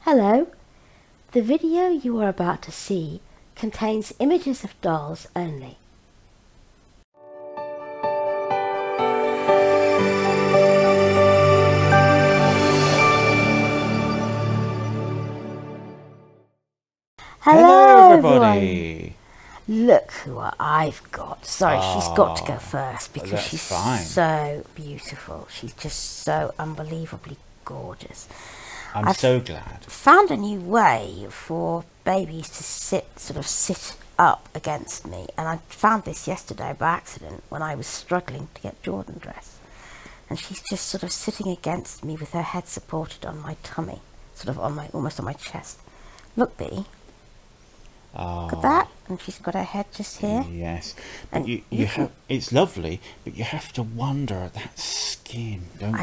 Hello. The video you are about to see contains images of dolls only. Hello everybody. Look who I've got. Sorry, she's got to go first because she's so beautiful. She's just so unbelievably gorgeous. I'm so glad. Found a new way for babies to sit up against me, and I found this yesterday by accident when I was struggling to get Jordan dressed. And she's just sort of sitting against me with her head supported on my tummy, sort of on my, almost on my chest. Look, Bea. Look at that, and she's got her head just here. Yes, but and you have, it's lovely, but you have to wonder at that skin, don't you?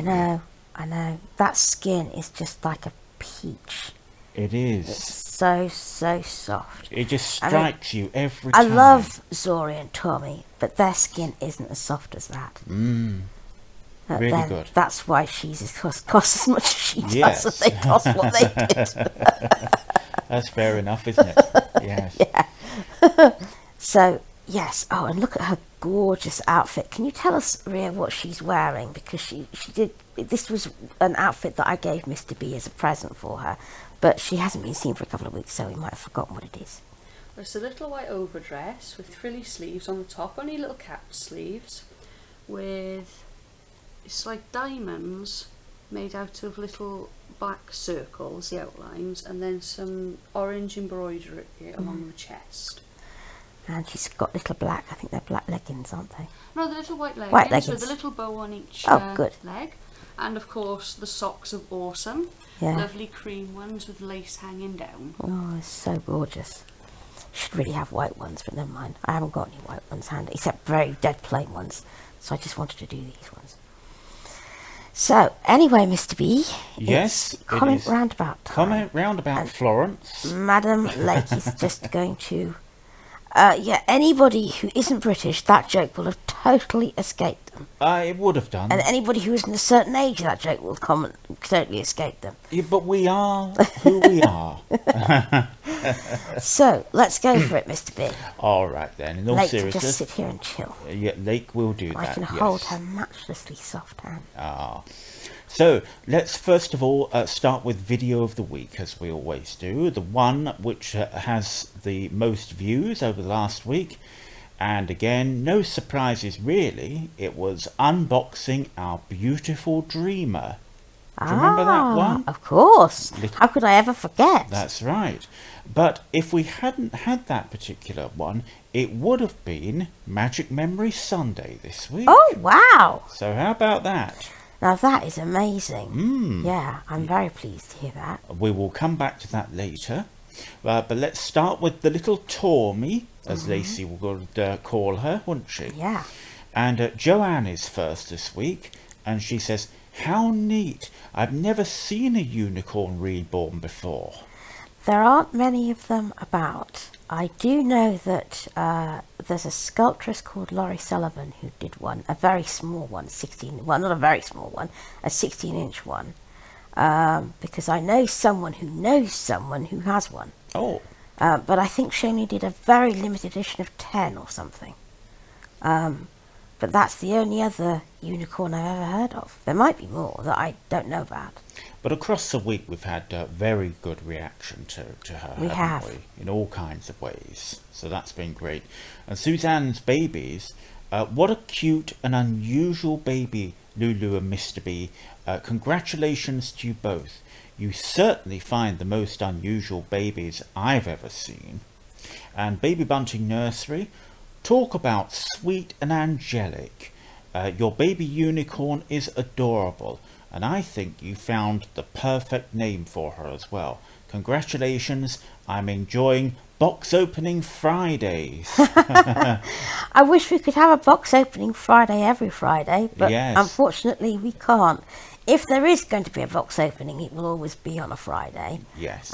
I know. That skin is just like a peach. It is. It's so soft. It just strikes you every time. I love Zori and Tommy, but their skin isn't as soft as that. Really good. That's why she's cost as much as she does, and they cost what they did. That's fair enough, isn't it? Yes. Yeah. So, yes. Oh, and look at her gorgeous outfit. Can you tell us, Ria, what she's wearing? Because she did. This was an outfit that I gave Mr. B as a present for her, but she hasn't been seen for a couple of weeks, so we might have forgotten what it is. It's a little white overdress with frilly sleeves on the top, only little capped sleeves, with it's like diamonds made out of little black circles, the outlines, and then some orange embroidery along the chest. And she's got little black, I think they're black leggings, aren't they? No, the little white leggings with a little bow on each leg. And of course the socks of Awesome, lovely cream ones with lace hanging down. Oh, it's so gorgeous. Should really have white ones, but never mind. I haven't got any white ones handy, except very dead plain ones. So I just wanted to do these ones. So, anyway, Mr. B. Yes, comment roundabout time. Comment roundabout Florence. Madam Lake is just going to... anybody who isn't British, that joke will have totally escaped them. It would have done. And anybody who isn't a certain age, that joke will totally escape them. Yeah, but we are who we are. So, let's go for it, Mr. B. All right, then. In all Lake seriousness... just sit here and chill. Yeah, Lake will do that, I can hold her matchlessly soft hand. So, let's first of all start with video of the week, as we always do. The one which has the most views over the last week. And again, no surprises really. It was unboxing our beautiful Dreamer. Do you remember that one? Of course. How could I ever forget? That's right. But if we hadn't had that particular one, it would have been Magic Memory Sunday this week. Oh, wow. So how about that? Now that is amazing. Yeah, I'm very pleased to hear that. We will come back to that later. But let's start with the little Tormy, as Lacey would call her, wouldn't she? Yeah. And Joanne is first this week, and she says, "How neat. I've never seen a unicorn reborn before." There aren't many of them about. I do know that there's a sculptress called Laurie Sullivan who did one, a very small one, well, not a very small one, a 16-inch one. Because I know someone who knows someone who has one. Oh. But I think she only did a very limited edition of 10 or something. But that's the only other unicorn I've ever heard of. There might be more that I don't know about. But across the week we've had very good reaction to her, haven't we? In all kinds of ways. So that's been great. And Suzanne's babies, what a cute and unusual baby, Lulu and Mr. B. Congratulations to you both. You certainly find the most unusual babies I've ever seen. And Baby Bunting Nursery, talk about sweet and angelic. Your baby unicorn is adorable, and I think you found the perfect name for her as well. Congratulations, I'm enjoying box opening Fridays. I wish we could have a box opening Friday every Friday, but unfortunately we can't. If there is going to be a box opening, it will always be on a Friday. Yes.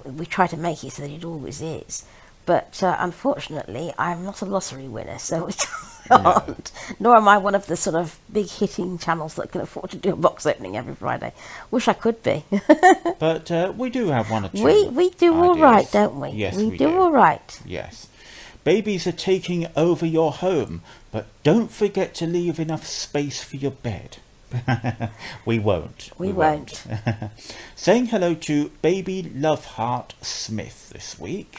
We try to make it so that it always is. But unfortunately, I'm not a lottery winner, so can't. No. Nor am I one of the sort of big hitting channels that can afford to do a box opening every Friday. Wish I could be. But we do have one or two. We do all right, don't we? Yes, we do all right. Yes. Babies are taking over your home, but don't forget to leave enough space for your bed. We won't. We won't. Saying hello to Baby Loveheart Smith this week,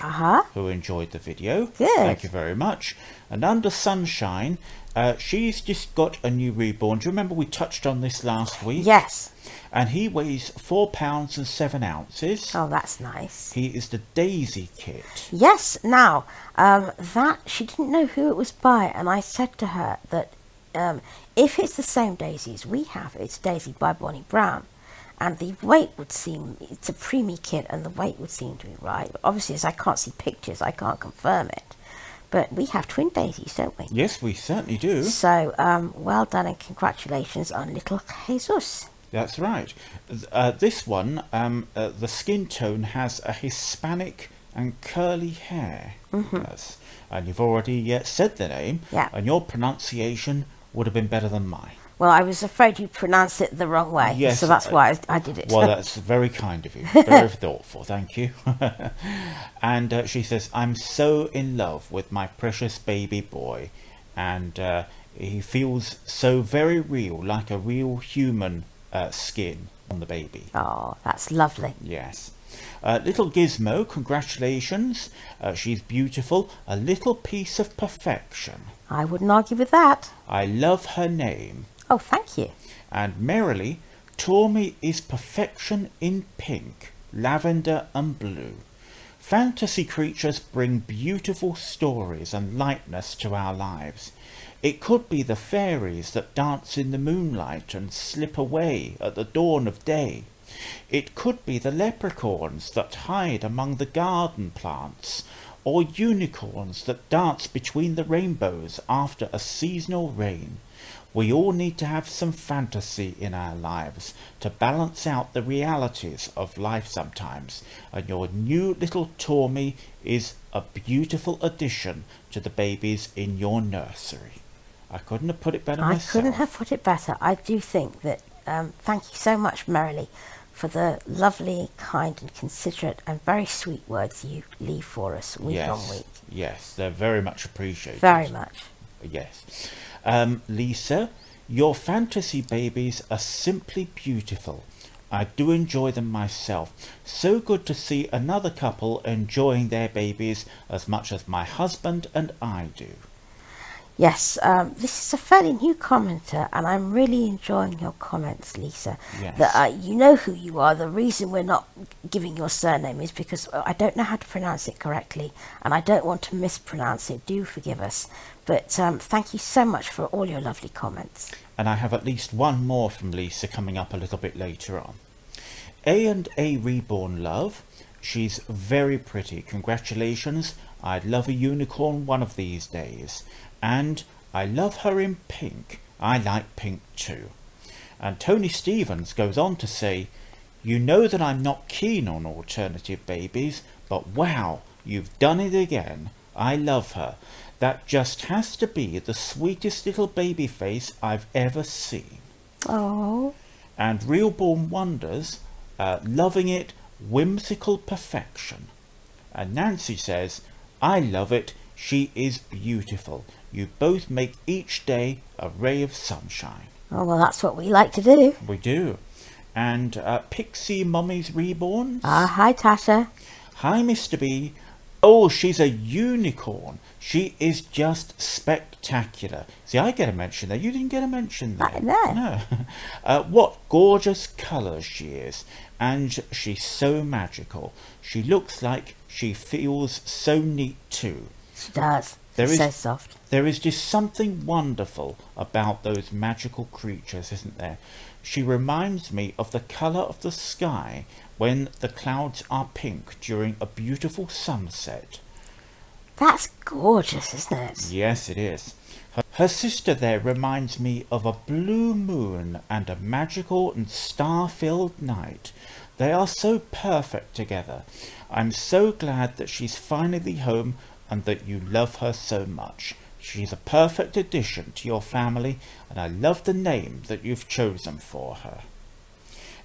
who enjoyed the video. Good. Thank you very much. And Under Sunshine, she's just got a new reborn. Do you remember we touched on this last week? Yes. And he weighs 4 pounds and 7 ounces. Oh, that's nice. He is the Daisy kit. Yes. Now, that she didn't know who it was by, and I said to her that if it's the same Daisy as we have, it's Daisy by Bonnie Brown, and the weight would seem, it's a preemie kit, and the weight would seem to be right. Obviously, as I can't see pictures, I can't confirm it. But we have twin Daisies, don't we? Yes, we certainly do. So, well done and congratulations on little Jesus. That's right. This one, the skin tone has a Hispanic and curly hair. It does. And you've already said the name. Yeah. And your pronunciation would have been better than mine. Well, I was afraid you pronounced it the wrong way. Yes. So that's why I did it. Well, that's very kind of you. Very thoughtful. Thank you. And she says, I'm so in love with my precious baby boy. And he feels so very real, like a real human skin on the baby. Oh, that's lovely. Yes. Little Gizmo, congratulations. She's beautiful. A little piece of perfection. I wouldn't argue with that. I love her name. Oh, thank you. And merrily, Tormy is perfection in pink, lavender and blue. Fantasy creatures bring beautiful stories and lightness to our lives. It could be the fairies that dance in the moonlight and slip away at the dawn of day. It could be the leprechauns that hide among the garden plants, or unicorns that dance between the rainbows after a seasonal rain. We all need to have some fantasy in our lives to balance out the realities of life sometimes, and your new little Tormy is a beautiful addition to the babies in your nursery. I couldn't have put it better myself. I couldn't have put it better. I do think that, thank you so much, Merrily, for the lovely, kind and considerate and very sweet words you leave for us week on week. Yes, they're very much appreciated. Very much. Yes. Lisa, your fantasy babies are simply beautiful. I do enjoy them myself. So good to see another couple enjoying their babies as much as my husband and I do. Yes, this is a fairly new commenter, and I'm really enjoying your comments, Lisa. Yes. That you know who you are. The reason we're not giving your surname is because I don't know how to pronounce it correctly, and I don't want to mispronounce it. Do forgive us. But thank you so much for all your lovely comments. And I have at least one more from Lisa coming up a little bit later on. A&A Reborn Love. She's very pretty. Congratulations. I'd love a unicorn one of these days. And I love her in pink. I like pink too. And Tony Stevens goes on to say, you know that I'm not keen on alternative babies, but wow, you've done it again. I love her. That just has to be the sweetest little baby face I've ever seen. Oh. And Reborn Wonders, loving it, whimsical perfection. And Nancy says, I love it. She is beautiful. You both make each day a ray of sunshine. Oh, well, that's what we like to do. We do. And Pixie Mommy's Reborn. Hi, Tasha. Hi, Mr. B. Oh, she's a unicorn. She is just spectacular. See, I get a mention there. You didn't get a mention there. No. What gorgeous colours she is. And she's so magical. She looks like she feels so neat too. She does. So soft. There is just something wonderful about those magical creatures, isn't there? She reminds me of the colour of the sky when the clouds are pink during a beautiful sunset. That's gorgeous, isn't it? Yes, it is. Her sister there reminds me of a blue moon and a magical and star-filled night. They are so perfect together. I'm so glad that she's finally home and that you love her so much. She's a perfect addition to your family, and I love the name that you've chosen for her.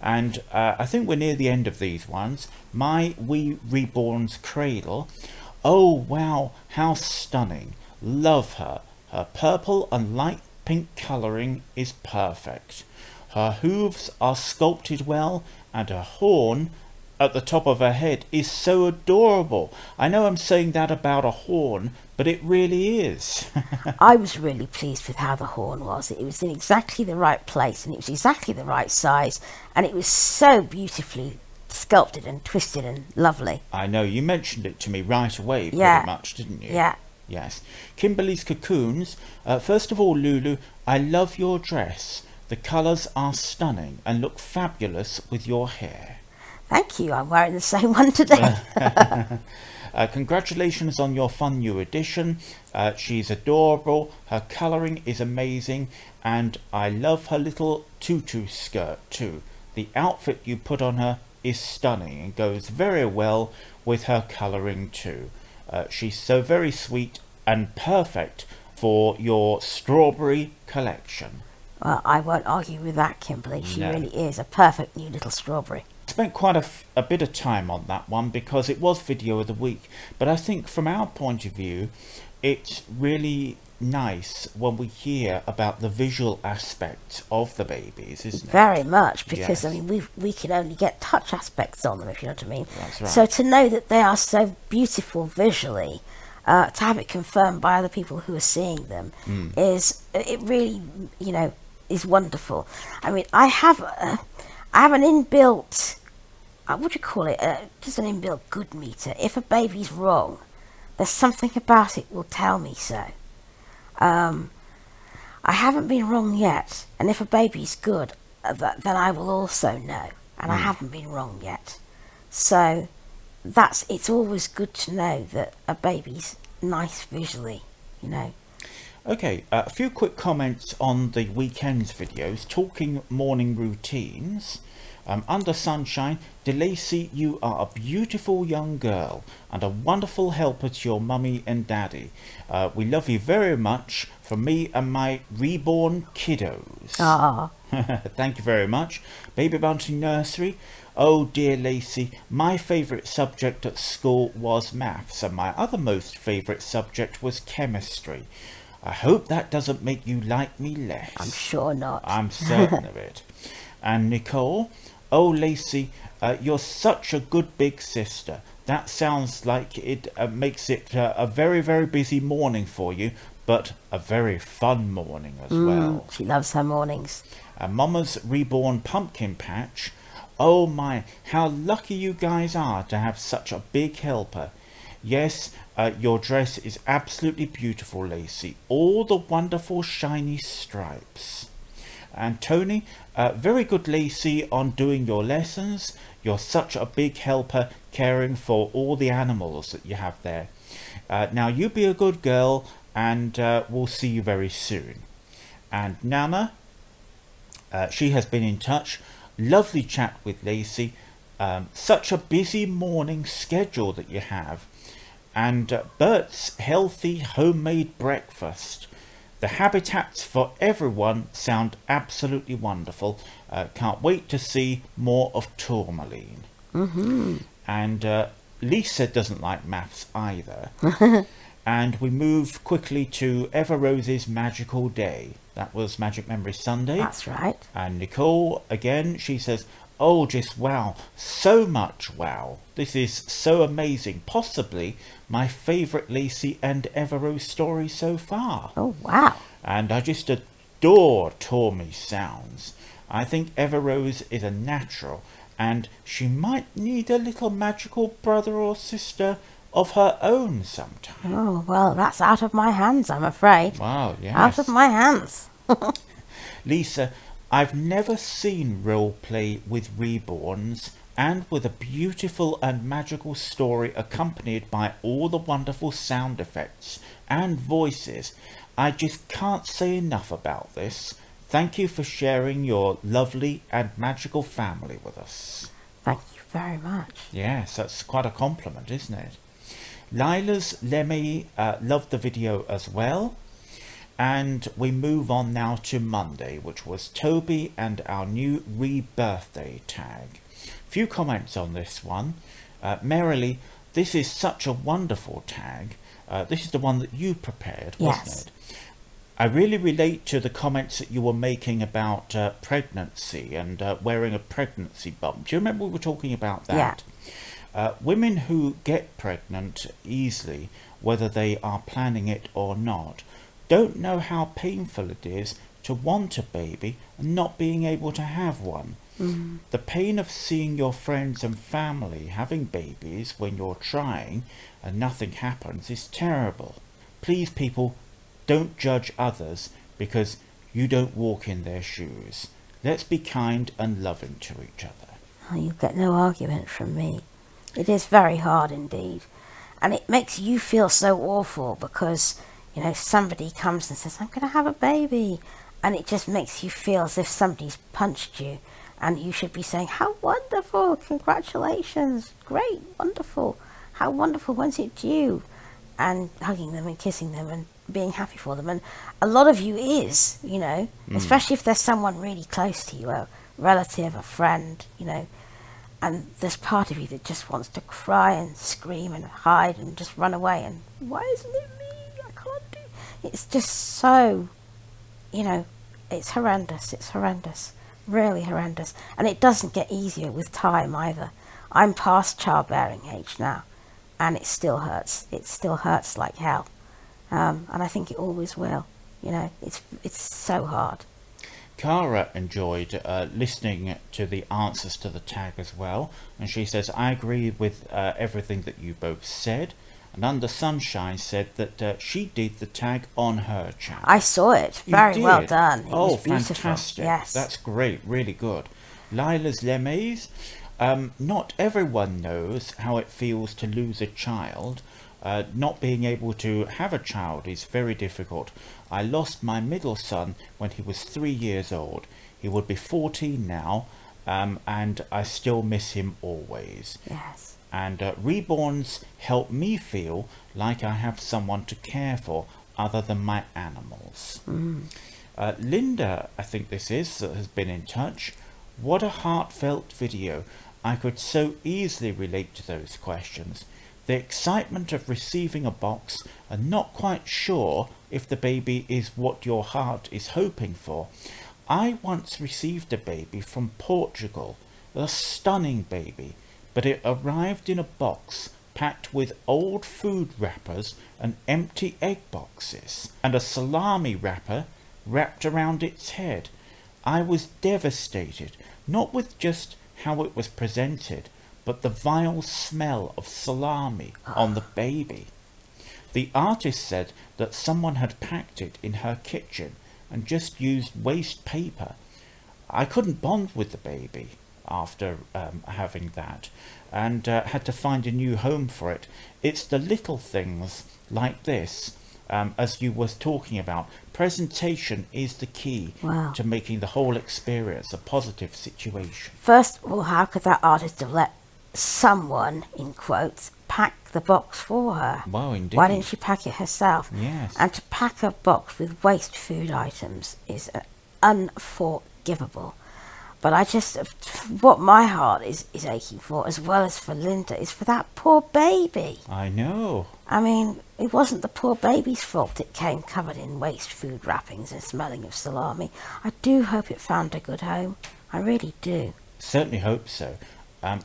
And I think we're near the end of these ones. My Wee Reborn's Cradle. Oh wow, how stunning. Love her. Her purple and light pink colouring is perfect. Her hooves are sculpted well, and her horn at the top of her head is so adorable. I know I'm saying that about a horn, but it really is. I was really pleased with how the horn was. It was in exactly the right place, and it was exactly the right size, and it was so beautifully sculpted and twisted and lovely. I know, you mentioned it to me right away, pretty much, didn't you? Yeah. Yes. Kimberly's Cocoons. First of all, Lulu, I love your dress. The colours are stunning and look fabulous with your hair. Thank you. I'm wearing the same one today. Congratulations on your fun new addition. She's adorable. Her colouring is amazing. And I love her little tutu skirt too. The outfit you put on her is stunning and goes very well with her colouring too. She's so very sweet and perfect for your strawberry collection. Well, I won't argue with that, Kimberly. She really is a perfect new little strawberry. Spent quite a bit of time on that one because it was video of the week, but I think from our point of view it's really nice when we hear about the visual aspect of the babies, isn't it? Very much, because Yes. I mean we can only get touch aspects on them, if you know what I mean. That's right. So to know that they are so beautiful visually, to have it confirmed by other people who are seeing them is, it really, you know, is wonderful. I mean, I have an inbuilt, what do you call it? Just an inbuilt good meter. If a baby's wrong, there's something about it will tell me so. I haven't been wrong yet, and if a baby's good, then I will also know, and I haven't been wrong yet. So it's always good to know that a baby's nice visually, you know. Okay, a few quick comments on the weekend's videos, talking morning routines. Under Sunshine, DeLacy, you are a beautiful young girl and a wonderful helper to your mummy and daddy. We love you very much, from me and my reborn kiddos. Ah, Thank you very much. Baby Bounty Nursery. Oh dear Lacey, my favourite subject at school was maths, and my other most favourite subject was chemistry. I hope that doesn't make you like me less. I'm sure not. I'm certain of it. And Nicole, oh Lacey, you're such a good big sister. That sounds like it makes it a very, very busy morning for you, but a very fun morning as well. She loves her mornings. And Mama's Reborn Pumpkin Patch. Oh my, how lucky you guys are to have such a big helper. Yes, your dress is absolutely beautiful, Lacey. All the wonderful shiny stripes. And Tony, very good, Lacey, on doing your lessons. You're such a big helper caring for all the animals that you have there. Now you be a good girl, and we'll see you very soon. And Nana, she has been in touch. Lovely chat with Lacey. Such a busy morning schedule that you have. And Bert's healthy homemade breakfast. The habitats for everyone sound absolutely wonderful. Can't wait to see more of Tourmaline. And Lisa doesn't like maths either. And we move quickly to Ever Rose's Magical Day. That was Magic Memory Sunday. That's right. And Nicole, again, she says, oh, just wow, so much wow. This is so amazing. Possibly my favourite Lacey and Everrose story so far. Oh, wow. And I just adore Tormy sounds. I think Everrose is a natural, and she might need a little magical brother or sister of her own sometime. Oh, well, that's out of my hands, I'm afraid. Wow, yes. Out of my hands. Lisa, I've never seen role play with Reborns, and with a beautiful and magical story accompanied by all the wonderful sound effects and voices. I just can't say enough about this. Thank you for sharing your lovely and magical family with us. Thank you very much. Yes, that's quite a compliment, isn't it? Lila's Lemmy loved the video as well. And we move on now to Monday, which was Toby and our new rebirthday tag. Few comments on this one. Merrily, this is such a wonderful tag. This is the one that you prepared, wasn't it? I really relate to the comments that you were making about pregnancy and wearing a pregnancy bump. Do you remember we were talking about that? Yeah. Women who get pregnant easily, whether they are planning it or not, don't know how painful it is to want a baby and not being able to have one. The pain of seeing your friends and family having babies when you're trying and nothing happens is terrible. Please, people, don't judge others because you don't walk in their shoes. Let's be kind and loving to each other. Oh, you get no argument from me. It is very hard indeed. And it makes you feel so awful because, you know, somebody comes and says, I'm going to have a baby. And it just makes you feel as if somebody's punched you. And you should be saying, how wonderful, congratulations, great, wonderful, how wonderful, when's it due? And hugging them and kissing them and being happy for them. And a lot of you is, you know, especially if there's someone really close to you, a relative, a friend, you know, and there's part of you that just wants to cry and scream and hide and just run away and why isn't it me? I can't do it. It's just so, you know, it's horrendous, really horrendous. And it doesn't get easier with time either. I'm past childbearing age now and it still hurts. It still hurts like hell. And I think it always will. You know, it's so hard. Cara enjoyed listening to the answers to the tag as well, and she says, I agree with everything that you both said. And Under Sunshine said that she did the tag on her channel. I saw it. Very well done. It was beautiful. Fantastic. Yes. That's great. Really good. Lila's Lemes, not everyone knows how it feels to lose a child. Not being able to have a child is very difficult. I lost my middle son when he was 3 years old. He would be 14 now, and I still miss him always. Yes. And Reborns help me feel like I have someone to care for other than my animals. Linda, I think this is, has been in touch. What a heartfelt video. I could so easily relate to those questions. The excitement of receiving a box and not quite sure if the baby is what your heart is hoping for. I once received a baby from Portugal, a stunning baby, but it arrived in a box packed with old food wrappers and empty egg boxes, and a salami wrapper wrapped around its head. I was devastated, not with just how it was presented, but the vile smell of salami on the baby. The artist said that someone had packed it in her kitchen and just used waste paper. I couldn't bond with the baby after having that, and had to find a new home for it. It's the little things like this, as you was talking about. Presentation is the key to making the whole experience a positive situation. First of all, how could that artist have let someone, in quotes, pack the box for her? Well, indeed. Why didn't she pack it herself? Yes. And to pack a box with waste food items is unforgivable. But I just, what my heart is aching for, as well as for Linda, is for that poor baby. I know. I mean, it wasn't the poor baby's fault it came covered in waste food wrappings and smelling of salami. I do hope it found a good home. I really do. Certainly hope so.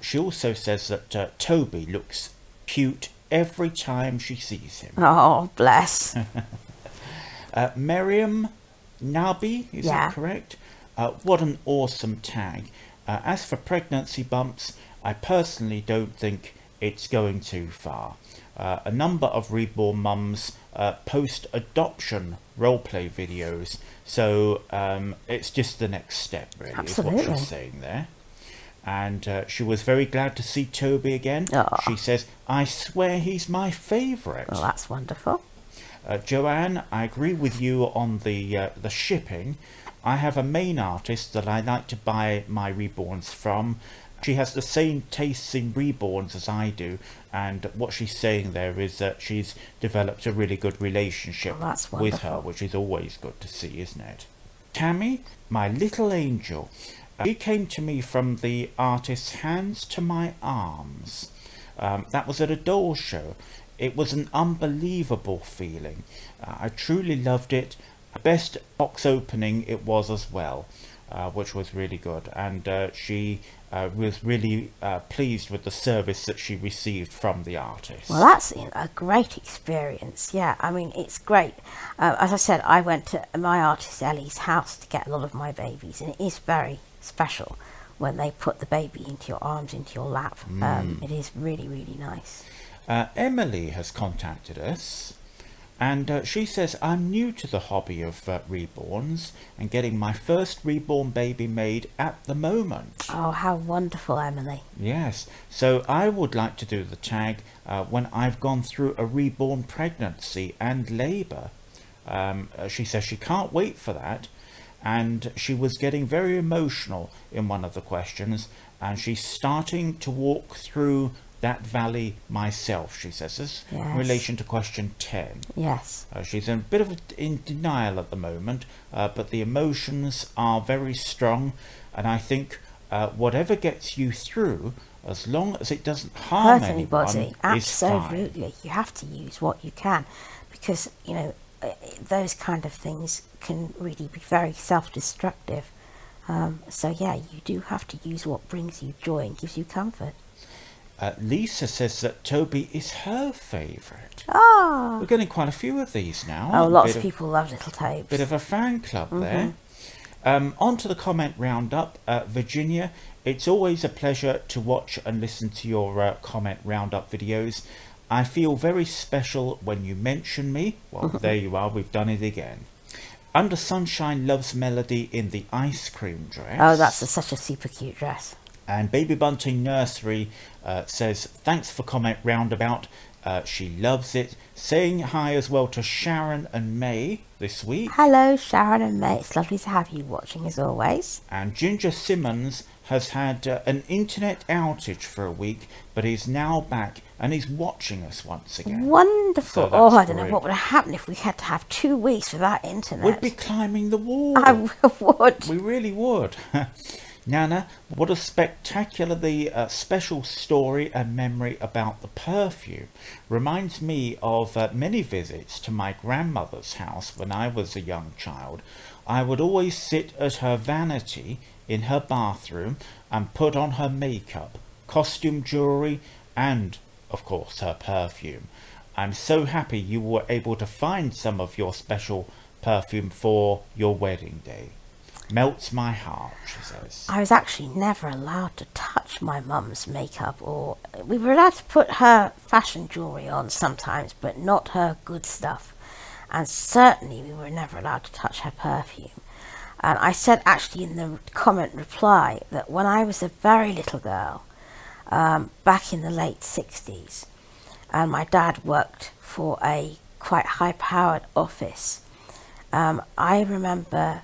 She also says that Toby looks cute every time she sees him. Oh, bless. Miriam Nabi, is that correct? What an awesome tag. As for pregnancy bumps, I personally don't think it's going too far. A number of Reborn mums post adoption roleplay videos, so it's just the next step, really. Absolutely. Is what she's saying there. And she was very glad to see Toby again. She says, I swear he's my favourite. Well, that's wonderful. Joanne, I agree with you on the shipping. I have a main artist that I like to buy my Reborns from, She has the same tastes in Reborns as I do, and what she's saying there is that she's developed a really good relationship with her, which is always good to see, isn't it? Tammy, my little angel, she came to me from the artist's Hands to My Arms. That was at a doll show. It was an unbelievable feeling. I truly loved it. Best box opening it was as well, which was really good, and she was really pleased with the service that she received from the artist. Well, that's a great experience. Yeah, I mean, it's great. As I said, I went to my artist Ellie's house to get a lot of my babies, and it is very special when they put the baby into your arms, into your lap. It is really, really nice. Emily has contacted us, and she says, I'm new to the hobby of reborns and getting my first reborn baby made at the moment. Oh, how wonderful, Emily. Yes, so I would like to do the tag when I've gone through a reborn pregnancy and labour. She says she can't wait for that, and she was getting very emotional in one of the questions, and she's starting to walk through that valley myself, she says, this in relation to question 10. Yes. She's in a bit of in denial at the moment, but the emotions are very strong, and I think whatever gets you through, as long as it doesn't harm anybody, absolutely. Is fine. You have to use what you can, because, you know, those kind of things can really be very self-destructive. So yeah, you do have to use what brings you joy and gives you comfort. Lisa says that Toby is her favourite. Oh. We're getting quite a few of these now. Oh, lots of people love little Tobes. Bit of a fan club there. On to the comment roundup. Virginia, it's always a pleasure to watch and listen to your comment roundup videos. I feel very special when you mention me. Well, there you are, we've done it again. Under Sunshine loves Melody in the ice cream dress. Oh, that's such a super cute dress. And Baby Bunting Nursery says, thanks for comment roundabout. She loves it. Saying hi as well to Sharon and May this week. Hello, Sharon and May. It's lovely to have you watching as always. And Ginger Simmons has had an internet outage for a week, but he's now back and he's watching us once again. Wonderful. So oh, I don't know what would happen if we had to have 2 weeks without internet. We'd be climbing the wall. I would. We really would. Nana, what a spectacularly special story and memory about the perfume. Reminds me of many visits to my grandmother's house when I was a young child. I would always sit at her vanity in her bathroom and put on her makeup, costume jewellery and, of course, her perfume. I'm so happy you were able to find some of your special perfume for your wedding day. Melts my heart, she says. I was actually never allowed to touch my mum's makeup, or we were allowed to put her fashion jewellery on sometimes, but not her good stuff. And certainly we were never allowed to touch her perfume. And I said actually in the comment reply that when I was a very little girl, back in the late 60s, and my dad worked for a quite high-powered office, I remember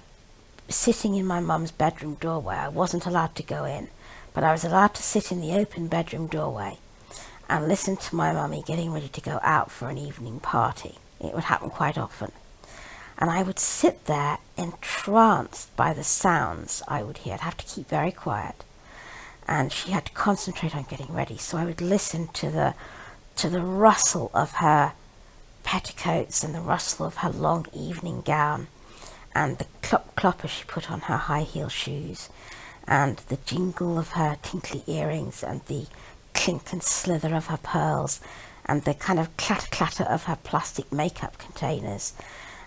sitting in my mum's bedroom doorway. I wasn't allowed to go in, but I was allowed to sit in the open bedroom doorway and listen to my mummy getting ready to go out for an evening party. It would happen quite often. And I would sit there entranced by the sounds I would hear. I'd have to keep very quiet. And she had to concentrate on getting ready. So I would listen to the rustle of her petticoats and the rustle of her long evening gown, and the clop as she put on her high heel shoes, and the jingle of her tinkly earrings, and the clink and slither of her pearls, and the kind of clatter of her plastic makeup containers,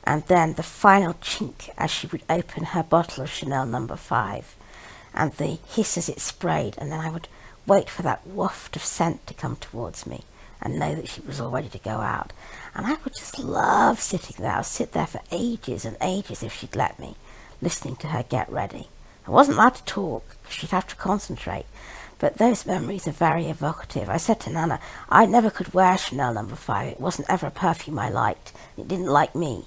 and then the final chink as she would open her bottle of Chanel No. 5, and the hiss as it sprayed, and then I would wait for that waft of scent to come towards me and know that she was all ready to go out. And I would just love sitting there. I would sit there for ages and ages if she'd let me, listening to her get ready. I wasn't allowed to talk because she'd have to concentrate, but those memories are very evocative. I said to Nana, I never could wear Chanel No. 5. It wasn't ever a perfume I liked. It didn't like me.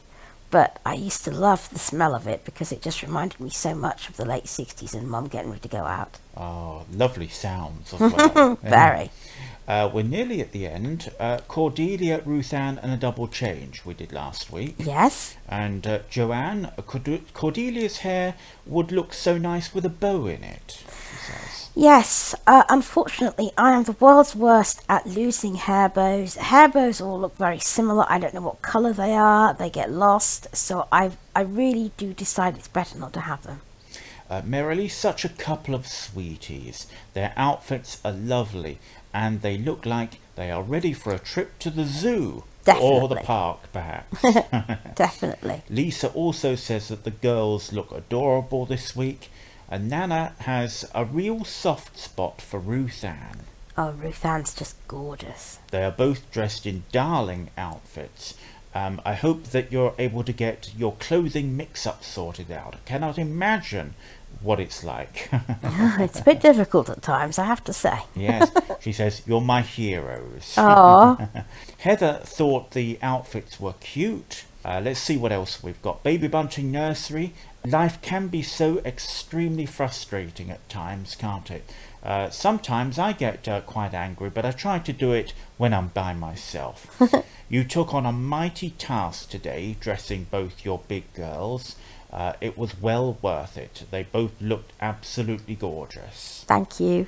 But I used to love the smell of it because it just reminded me so much of the late 60s and Mum getting ready to go out. Oh, lovely sounds as well. Very. We're nearly at the end. Cordelia, Ruth Ann and a double change we did last week. Yes. And Joanne, Cordelia's hair would look so nice with a bow in it, she says. Yes, unfortunately I am the world's worst at losing hair bows. Hair bows all look very similar. I don't know what colour they are. They get lost. So I really do decide it's better not to have them. Merrily, such a couple of sweeties. Their outfits are lovely and they look like they are ready for a trip to the zoo. Definitely. Or the park, perhaps. Definitely. Lisa also says that the girls look adorable this week. And Nana has a real soft spot for Ruth Ann. Oh, Ruth Ann's just gorgeous. They are both dressed in darling outfits. I hope that you're able to get your clothing mix-up sorted out. I cannot imagine what it's like. It's a bit difficult at times, I have to say. Yes, she says, you're my heroes. Aww. Heather thought the outfits were cute. Let's see what else we've got. Baby Bunting Nursery. Life can be so extremely frustrating at times, can't it? Sometimes I get quite angry, but I try to do it when I'm by myself. You took on a mighty task today, dressing both your big girls. It was well worth it. They both looked absolutely gorgeous. Thank you.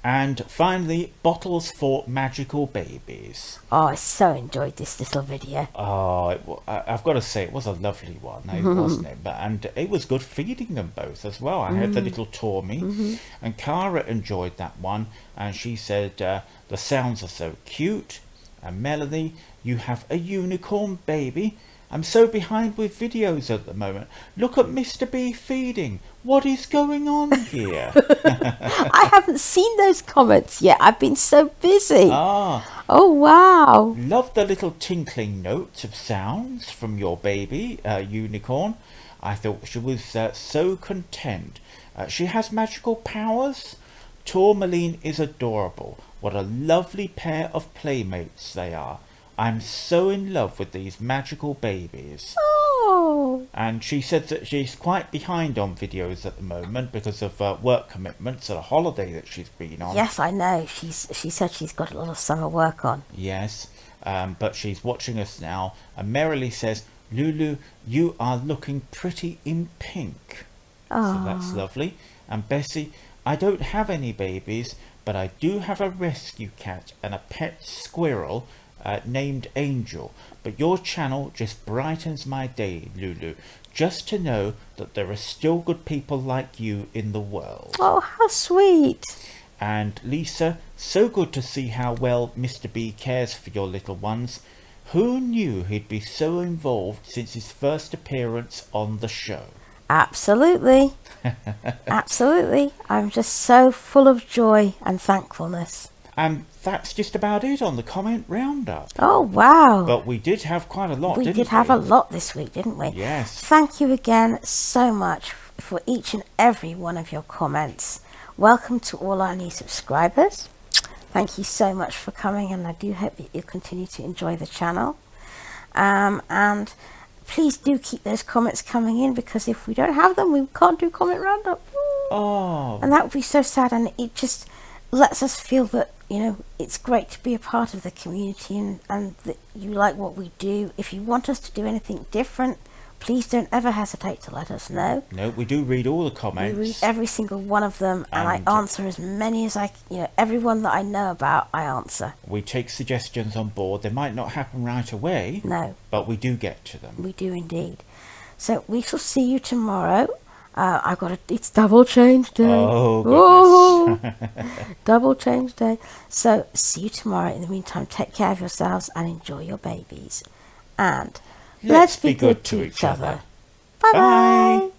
And finally, Bottles for Magical Babies. Oh, I so enjoyed this little video. Oh, I've got to say, it was a lovely one, wasn't it? And it was good feeding them both as well. I had the little Tormy, and Cara enjoyed that one, and she said, the sounds are so cute. And Melanie, you have a unicorn baby. I'm so behind with videos at the moment. Look at Mr. B feeding. What is going on here? I haven't seen those comments yet. I've been so busy. Ah. Oh, wow. Love the little tinkling notes of sounds from your baby, unicorn. I thought she was so content. She has magical powers. Tourmaline is adorable. What a lovely pair of playmates they are. I'm so in love with these magical babies. Oh. And she said that she's quite behind on videos at the moment because of work commitments and a holiday that she's been on. Yes, I know. She said she's got a lot of summer work on. Yes, but she's watching us now. And merrily says, Lulu, you are looking pretty in pink. Oh. So that's lovely. And Bessie, I don't have any babies, but I do have a rescue cat and a pet squirrel named Angel. But your channel just brightens my day, Lulu. Just to know that there are still good people like you in the world. Oh, how sweet. And Lisa, so good to see how well Mr. B cares for your little ones. Who knew he'd be so involved since his first appearance on the show? Absolutely. Absolutely. I'm just so full of joy and thankfulness. And that's just about it on the comment roundup. Oh, wow. But we did have quite a lot, We didn't did have a lot this week, didn't we? Yes. Thank you again so much for each and every one of your comments. Welcome to all our new subscribers. Thank you so much for coming, and I do hope that you'll continue to enjoy the channel. And please do keep those comments coming in, because if we don't have them, we can't do comment roundup. Oh. And that would be so sad, and it just lets us feel that, you know, it's great to be a part of the community, and that you like what we do. If you want us to do anything different, please don't ever hesitate to let us know. No, we do read all the comments. We read every single one of them, and I answer as many as everyone that I know about, I answer. We take suggestions on board. They might not happen right away. No. But we do get to them. We do indeed. So we shall see you tomorrow. It's double change day. Oh, goodness. Double change day. So see you tomorrow. In the meantime, take care of yourselves and enjoy your babies. And let's be good to each other. Bye-bye.